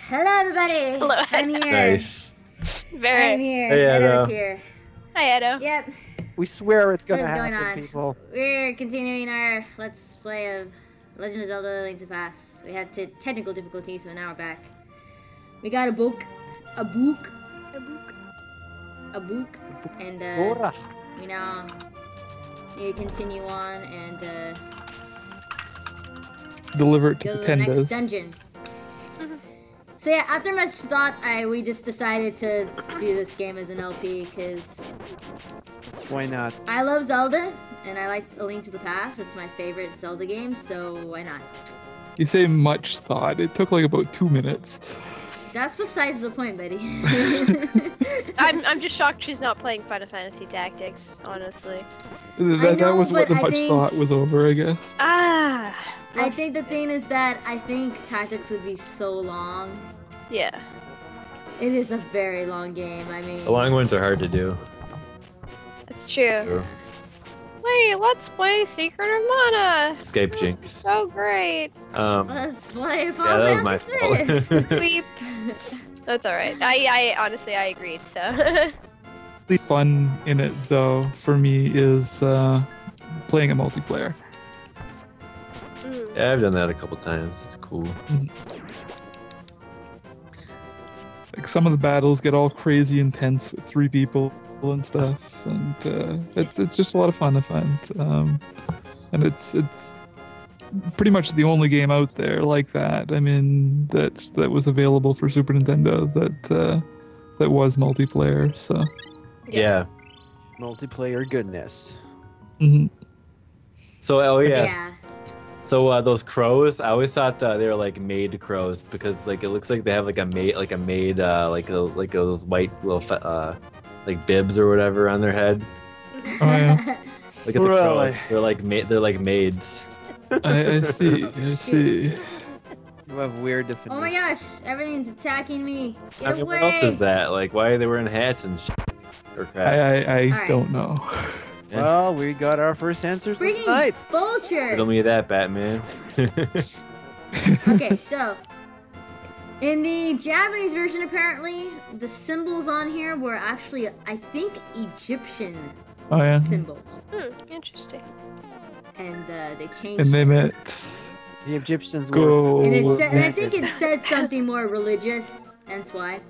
Hello, everybody. Hello. I'm here. Nice. Very. I'm here. Hey, Edo's Edo. here. Hi, Edo. Yep. We swear it's What gonna is going happen, on? people. We're continuing our Let's Play of Legend of Zelda: Link to the Past. We had technical difficulties, so now we're back. We got a book, and Ora. we now need to continue on and Deliver it go to to the the next tendas. dungeon. So yeah, after much thought, we just decided to do this game as an LP because Why not? I love Zelda and I like A Link to the Past. It's my favorite Zelda game, so why not? You say much thought. It took like about 2 minutes. That's besides the point, Betty. I'm just shocked she's not playing Final Fantasy Tactics, honestly. That know, was what but the I much think- thought was over, I guess. Ah. I think the thing is that I think Tactics would be so long. Yeah. It is a very long game. I mean, The long ones are hard to do. That's true. True. Wait, let's play Secret of Mana. Escape Jinx. So great. Let's play Yeah, that was my Final fault. Fantasy. Weep. That's alright. I honestly, I agreed, so. The fun in it, though, for me, is playing a multiplayer. Yeah, I've done that a couple times. It's cool. Like some of the battles get all crazy intense with 3 people and stuff, and it's just a lot of fun, I find. And it's pretty much the only game out there like that. I mean, that was available for Super Nintendo that was multiplayer. So. Yeah. Multiplayer goodness. Mhm. So, oh yeah. Yeah. So those crows, I always thought they were like maid crows because like it looks like they have like a maid like those white little like bibs or whatever on their head. Oh yeah. Look at the Really? crows. They're like maids. I see. I see. You have weird Oh definitions. my gosh, everything's attacking me. Get I mean, away. what else is that? Like, why are they wearing hats and shit? Or crap? I Alright. don't know. Well, we got our first answers Freaking tonight. vulture. Riddle me that, Batman. Okay, so in the Japanese version, apparently the symbols on here were actually, I think, Egyptian Oh yeah. symbols, Interesting. and they changed. And they them. met. The Egyptians Go. were. And, Oh, and I think it said something more religious, hence why.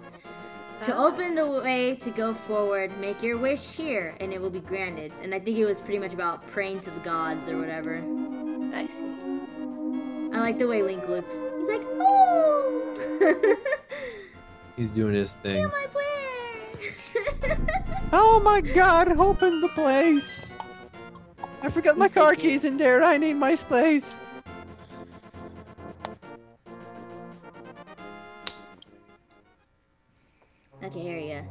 To open the way to go forward, make your wish here, and it will be granted. And I think it was pretty much about praying to the gods or whatever. I see. I like the way Link looks. He's like, oh! He's doing his thing. My prayer! Oh my God! Open the place. I forgot my He's so car cute. keys in there. I need my space. Okay, here we go.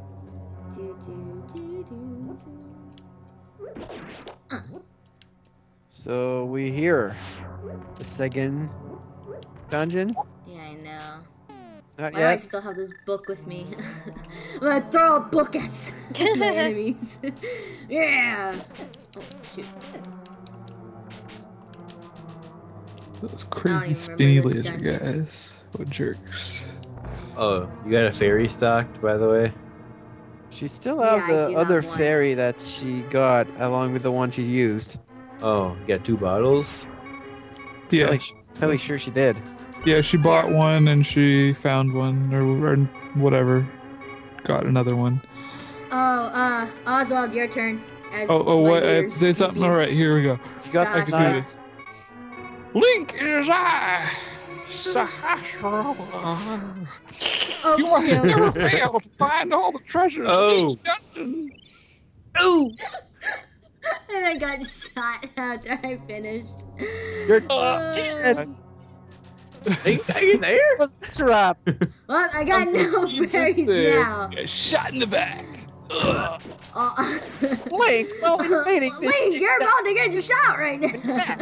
So we here. The second dungeon. Yeah, I know. Not Why do I yet. still have this book with me? I'm gonna throw a book at my enemies. Yeah! Oh, shoot. Those I crazy don't spinny even remember laser this dungeon. guys. What jerks. Oh, you got a fairy stocked, by the way? She still Yeah, has I the do other have one. fairy that she got along with the one she used. Oh, you got 2 bottles? Yeah. Fairly sure she did. Yeah, she bought one and she found one or whatever. Got another one. Oh, Ozwalled, your turn. As Oh, what? I have Lightyear's to say something? DP. Alright, here we go. You got Sasha. the I can do knife. this. Link is I, Sahasra. Oh, You must shoot. never fail to find all the treasures in each dungeon. Ooh! And I got shot after I finished. You're Uh, Are you there? was a trap. Well, I got no Just berries there. now. Get shot in the back. Ugh. Oh. Link, well, we're waiting this Link, you're about to get shot right now.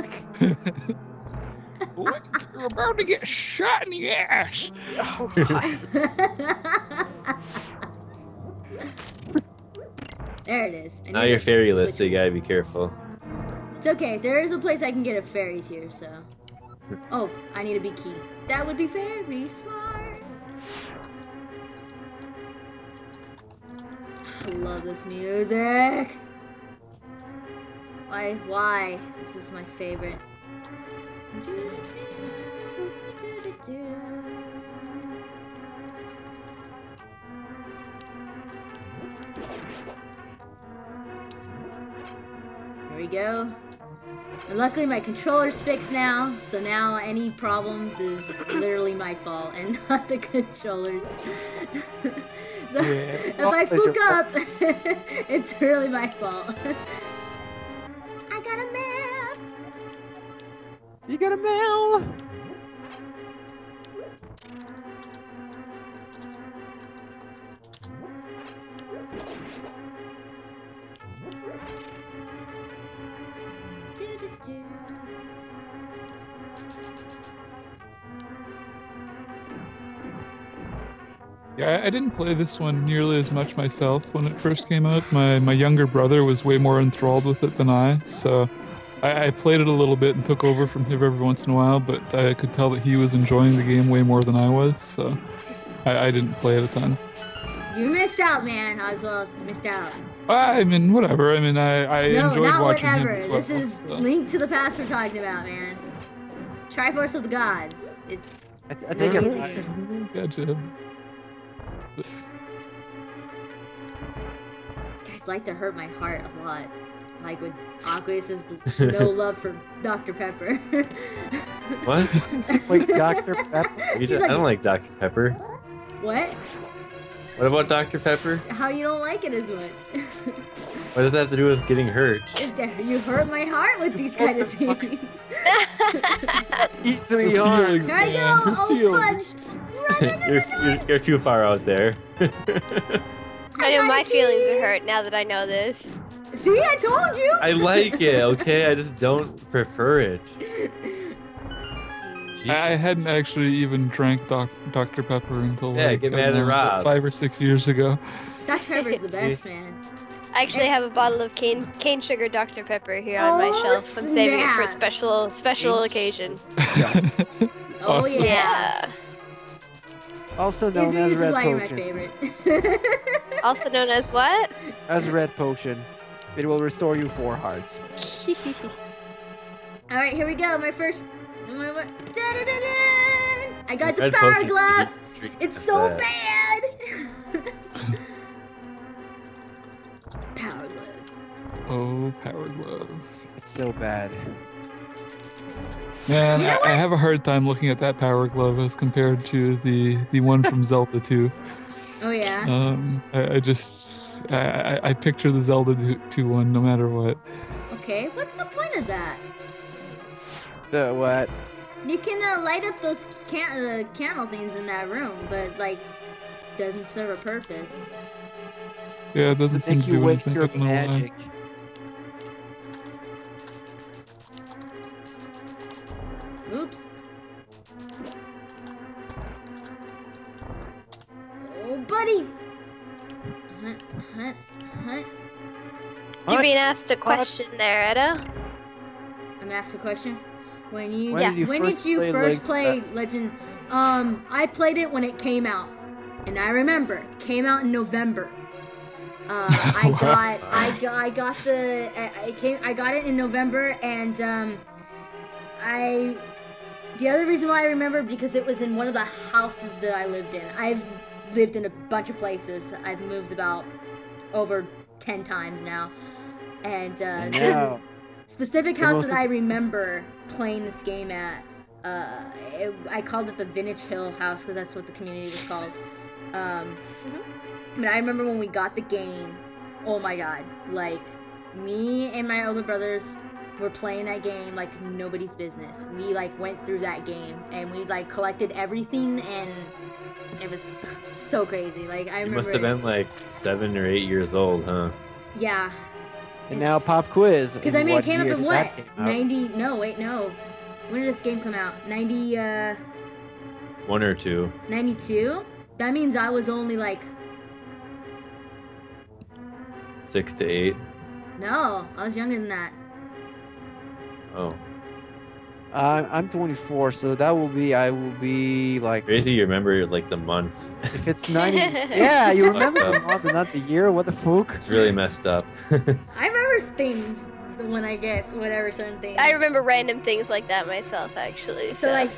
What? You're about to get shot in the ass. Oh, God. There it is. I Now need you're to fairyless, switch so you it. gotta be careful. It's okay. There is a place I can get a fairies here, so. Oh, I need a big key. That would be very smart. I love this music. Why? This is my favorite. Here we go. And luckily my controller's fixed now, so now any problems is literally my fault and not the controllers. So if I fuck up, it's really my fault. I got a mail! You got a mail! Yeah, I didn't play this one nearly as much myself when it first came out. My younger brother was way more enthralled with it than I, so I played it a little bit and took over from him every once in a while, but I could tell that he was enjoying the game way more than I was, so I didn't play it a ton. You missed out, man, Ozwalled. You missed out. I mean, whatever. I mean, I No, enjoyed not watching whatever. him as well. This is So. Link to the Past we're talking about, man. Triforce of the Gods. It's I think I'm amazing. fine. Gotcha. Guys like to hurt my heart a lot. Like when Aquias says no love for Dr. Pepper. What? Like Dr. Pepper. I like- don't like Dr. Pepper. What? What about Dr. Pepper? How you don't like it as much? What does that have to do with getting hurt? You hurt my heart with these kind of things. Easily hard. Feelings, Here I go! man. Oh, Feelings. You're too far out there. I know got my a feelings key. are hurt now that I know this. See, I told you! I like it, okay? I just don't prefer it. I hadn't actually even drank Dr. Pepper until Yeah, like, get I mad don't at know, about Rob. 5 or 6 years ago. Dr. Pepper's the best, man. I actually have a bottle of cane sugar Dr. Pepper here on my Oh, shelf. I'm saving it for a snap. special occasion. Oh, Awesome. yeah. Also known Izumi, as this is red why you're my potion. favorite. Also known as what? As red potion. It will restore you 4 hearts. Alright, here we go. My first. Da-da-da-da! I got the Red power potion glove! keeps treating It's us so bad. bad! Power glove. Oh, Power Glove. It's so bad. Man, You know I have a hard time looking at that Power Glove as compared to the one from Zelda 2. Oh, yeah? I picture the Zelda 2 one no matter what. Okay, what's the point of that? The what? You can light up those candle things in that room, but, like, doesn't serve a purpose. Yeah, it doesn't To seem make to you do waste anything. your I don't know why. magic. Oops. Oh, buddy! Hunt. You're being asked a question there, Etta. I'm asked a question. When did you first first play play Legend? I played it when it came out, and I remember it came out in November. I got it in November, and the other reason why I remember because it was in one of the houses that I lived in. I've lived in a bunch of places. I've moved about over 10 times now, and Now, specific The house most that I remember playing this game at, I called it the Vintage Hill house because that's what the community was called. But I remember when we got the game, oh my god, like, me and my older brothers were playing that game like nobody's business. We, like, went through that game, and we, like, collected everything, and it was so crazy. Like, I You remember... must have been like 7 or 8 years old, huh? Yeah. and now pop quiz. Because, In I mean, it what came up year in did what? that came out? 90... No, wait, no. When did this game come out? 90, 1 or 2. 92? That means I was only, like... 6 to 8. No, I was younger than that. Oh. I'm 24, so that will be I will be like Crazy, you remember like the month. if it's 90. Yeah, you remember the month but not the year. What the fuck? It's really messed up. I remember things when I get whatever certain things. I remember random things like that myself, actually. So like,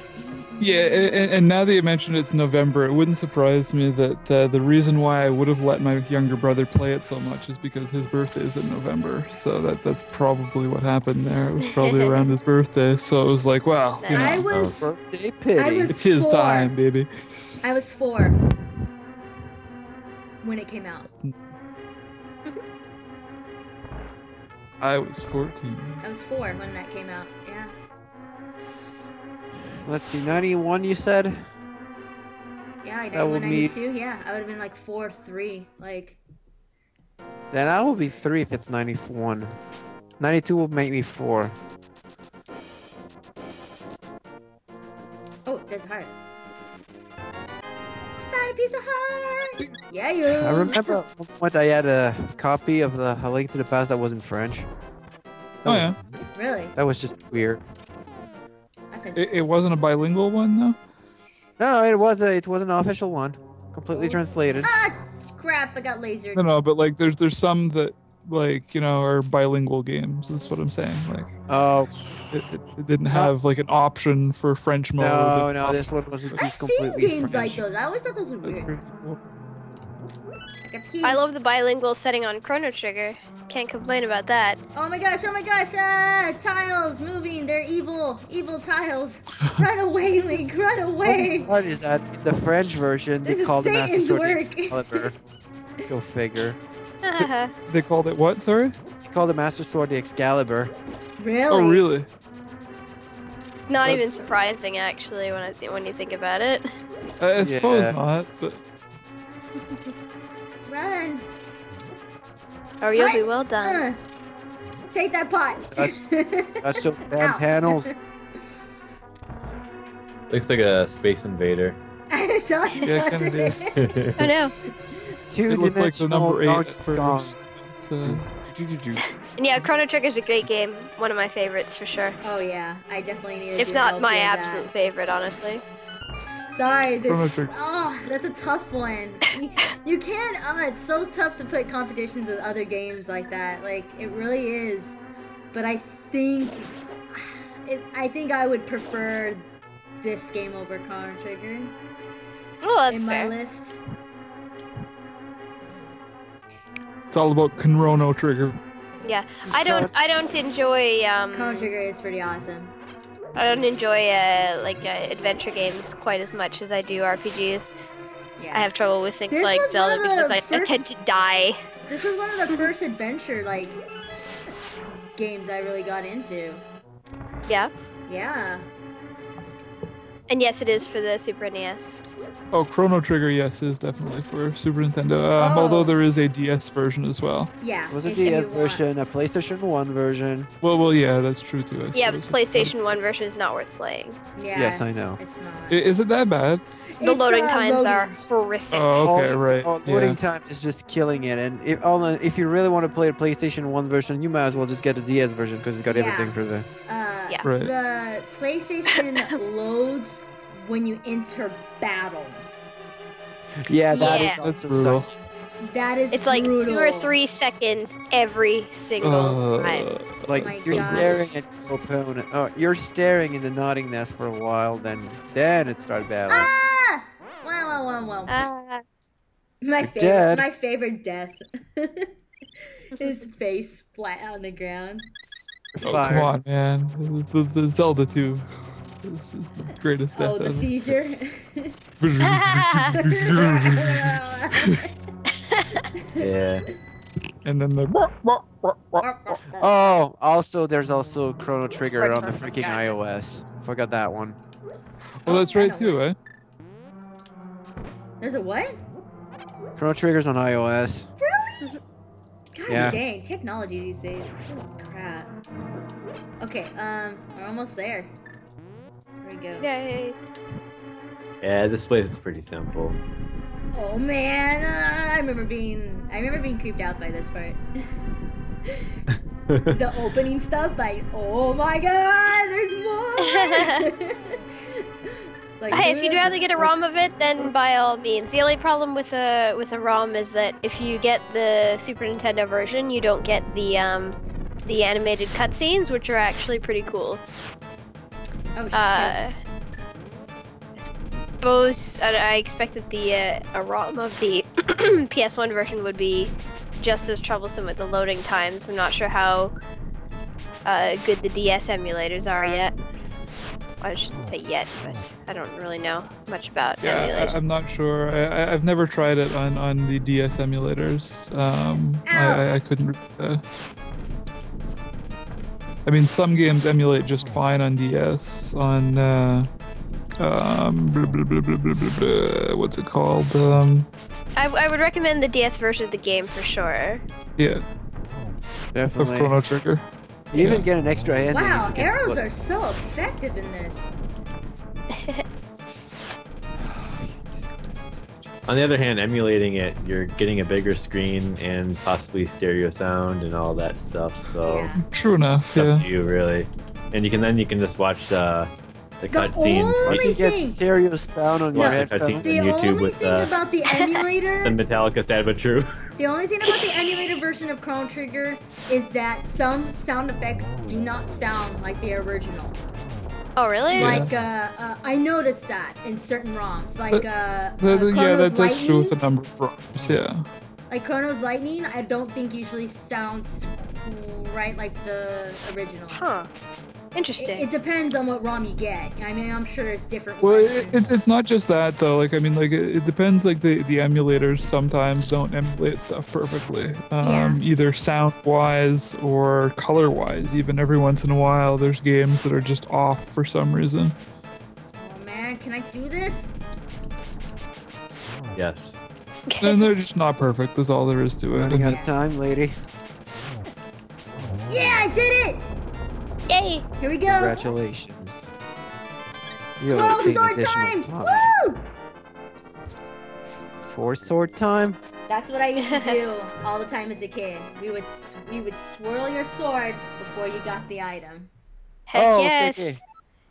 Yeah, and now that you mentioned it's November, it wouldn't surprise me that the reason why I would have let my younger brother play it so much is because his birthday is in November. So that's probably what happened there. It was probably around his birthday. So it was like, well, you know, I was Birthday pity. I was it's his 4. time, baby. I was 4 when it came out. I was 14. I was 4 when that came out. Yeah. Let's see, 91 you said? Yeah, I That would did. be- 92. Yeah, I would have been like 4, 3. Like, Then I will be 3 if it's 91. 92 will make me 4. oh, there's a heart. Find a piece of heart. Yeah, you. I remember at one point I had a copy of the A Link to the Past that was in French. That Oh was, yeah, Really? That was just weird. That's interesting. it wasn't a bilingual one though. No, it was an official one. Completely translated. Ah, crap! I got lasered. No, but like there's some that like are bilingual games. Is what I'm saying. Like Oh, it didn't have like an option for French mode. no, this one wasn't I've just seen completely games like French. those. I always thought those were That's weird. crazy. I got the key. I love the bilingual setting on Chrono Trigger. Can't complain about that. Oh my gosh! Oh my gosh! Tiles moving. They're evil. Evil tiles. Run away, Link. Run away. What is that? In the French version, This they is call the Master Satan's Sword the work. Excalibur. Go figure. They called it what? Sorry. They call the Master Sword the Excalibur. Really? Oh really? Not even That's- surprising, actually, when you think about it. I suppose Yeah. not, but Run. Or you'll be What? well done. Take that pot. That's those damn Ow. panels. Looks like a space invader. It does, Yeah, doesn't kinda it? Oh no. It's it looked like the two-dimensional number 8 Donkey at Kong. first. But, And yeah, Chrono Trigger's a great game. One of my favorites for sure. Oh yeah, I definitely need to If do not help my doing absolute favorite, honestly. that. Sorry, Chrono this. Trigger. Oh, that's a tough one. You can't. Oh, it's so tough to put competitions with other games like that. Like it really is. But I think, I think I would prefer this game over Chrono Trigger Well, that's in my fair. list. it's all about Chrono Trigger. Yeah, I don't enjoy Chrono Trigger is pretty awesome. I don't enjoy adventure games quite as much as I do RPGs. Yeah. I have trouble with things This like was one Zelda of the because I first- tend to die. This was one of the first adventure like games I really got into. Yeah, Yeah. and yes, it is for the Super NES. Oh, Chrono Trigger, yes, is definitely for Super Nintendo. Oh. Although there is a DS version as well. Yeah. It was a if you DS want. version, a PlayStation 1 version. Well, yeah, that's true too. I Yeah, but the suppose. PlayStation 1 version is not worth playing. Yeah. Yes, I know. It's not. Is it that bad? The It's, loading times loading. are horrific. Oh, okay, right. Loading Yeah. time is just killing it. And if you really want to play the PlayStation 1 version, you might as well just get the DS version because it's got Yeah. everything for the. Yeah. Right. The PlayStation loads when you enter battle. Yeah, that Yeah. is That's also brutal. such- That is It's like brutal. 2 or 3 seconds every single time. It's like my you're gosh. staring at your opponent. Oh, you're staring in the nodding nest for a while, then it starts battling. Ah! Wow. Ah, My You're favorite. dead. My favorite death. His face flat on the ground. Oh, Fire. come on, man. The Zelda 2. This is the greatest death Oh, the ever. seizure. Yeah. And then the. Oh, also there's also Chrono Trigger on the freaking iOS. Forgot that one. Well, that's I right know too, eh? There's a what? Chrono Trigger's on iOS. Really? God Yeah. dang, technology these days. Holy crap. Okay, we're almost there. Here we go. yay. Yeah, this place is pretty simple. Oh man, I remember being creeped out by this part. the opening stuff, like, oh my god, there's more. It's like, Hey, if you'd rather get a ROM of it, then by all means. The only problem with a ROM is that if you get the Super Nintendo version, you don't get the animated cutscenes, which are actually pretty cool. oh shit. I suppose I expect that a ROM of the PS1 version would be just as troublesome with the loading times. I'm not sure how good the DS emulators are yet. I shouldn't say yet, but I don't really know much about emulators. I'm not sure. I've never tried it on the DS emulators. I couldn't really say. I mean, some games emulate just fine on DS. On what's it called? I would recommend the DS version of the game for sure. Yeah, Definitely. of Chrono Trigger. You even get an extra ending. Wow, if you get arrows the- are so effective in this. On the other hand, emulating it, you're getting a bigger screen and possibly stereo sound and all that stuff. So Yeah. True enough. it's up Yeah. to you really. And you can just watch the The cutscene. only Once you get thing- stereo sound on your Watch the headphones. cutscenes The on YouTube only with thing about the emulator, the Metallica Sad But True. the only thing about the emulator version of Chrono Trigger is that some sound effects do not sound like the original. Oh, really? Like, I noticed that in certain ROMs. Like, Yeah, Chrono's that's true with a Lightning. number of ROMs. Yeah. Like, Chrono's Lightning, I don't think usually sounds right like the original. Huh. Interesting. It depends on what ROM you get. I mean, I'm sure it's different. Well, ones. it's not just that though. Like I mean, like it depends. Like the emulators sometimes don't emulate stuff perfectly. Yeah. Either sound wise or color wise. Even every once in a while, there's games that are just off for some reason. Oh man, can I do this? Yes. And they're just not perfect. That's all there is to it. Running And out of time, lady. Yeah, I did it! Yay! Here we go. Congratulations. You Swirl have taken sword additional time! time. Woo! 4 sword time? That's what I used to do all the time as a kid. We would swirl your sword before you got the item. Heck Oh, okay, yes. okay.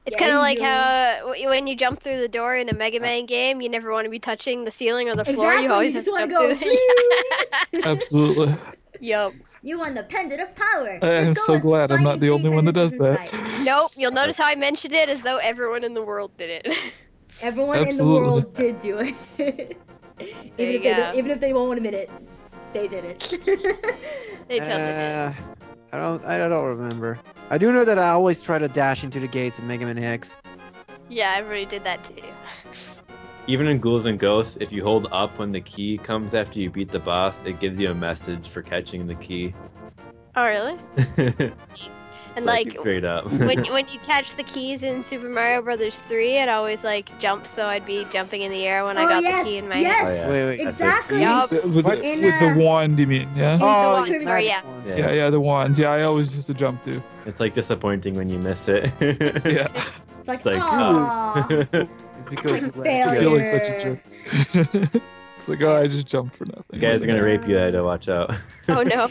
It's Yeah, kind of you like do. how when you jump through the door in a Mega Man game, you never want to be touching the ceiling or the floor. Exactly, You always just have want to jump go. through it. "Woo!" Absolutely. Yup. You won the Pendant of Power. I am Your so goal is to glad I'm find not the three only one that pendants does that. inside. Nope. You'll notice how I mentioned it as though everyone in the world did it. Everyone in the Absolutely. world did do it. you go. Even if they won't admit it, they did it. They totally did. I don't remember. I do know that I always try to dash into the gates in Mega Man X. Yeah, everybody did that too. Even in Ghouls and Ghosts, if you hold up when the key comes after you beat the boss, it gives you a message for catching the key. Oh, really? It's And like straight up. when you catch the keys in Super Mario Brothers 3, I'd always like jump, so I'd be jumping in the air when I Oh, got yes, the key in my yes. hand. Oh, yeah. Wait, That's Exactly. Yup. With, What? In, with the wand, you mean? Yeah. in Oh, Super it's Mario- magic yeah. ones. Yeah. Yeah, the wands. Yeah, I always used to jump too. It's like disappointing when you miss it. Yeah. It's like, It's like, aw. It's because Like you a ran I failure. feel like such a jerk. It's like, oh, I just jumped for nothing. These guys are gonna rape you, Ida. Watch out. Oh no,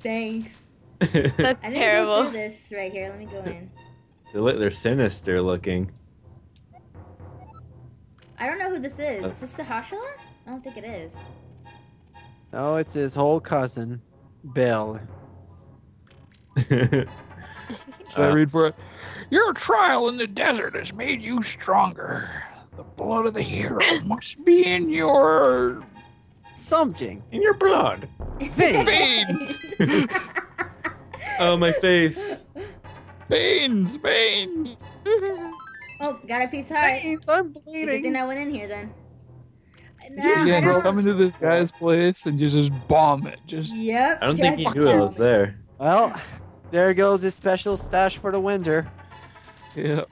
Thanks. that's I didn't go terrible. through this right here. Let me go in. They're sinister looking. I don't know who this is. Is this Sahashala? I don't think it is. No, it's his whole cousin, Bill. Should I read for it? Your trial in the desert has made you stronger. The blood of the hero must be in your Something. In your blood. veins. Oh, my face. Veins. Oh, got a piece of heart. Hey, I'm Good bleeding. thing I went in here then. Nah, Yeah, I you don't- come into this guy's place and you just bomb it. Just Yep. I don't think just he knew I was there. Well, there goes his special stash for the winter. yeah.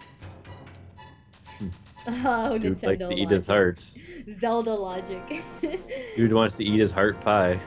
Oh, Dude Nintendo likes to eat logic. his hearts. Zelda logic. Dude wants to eat his heart pie.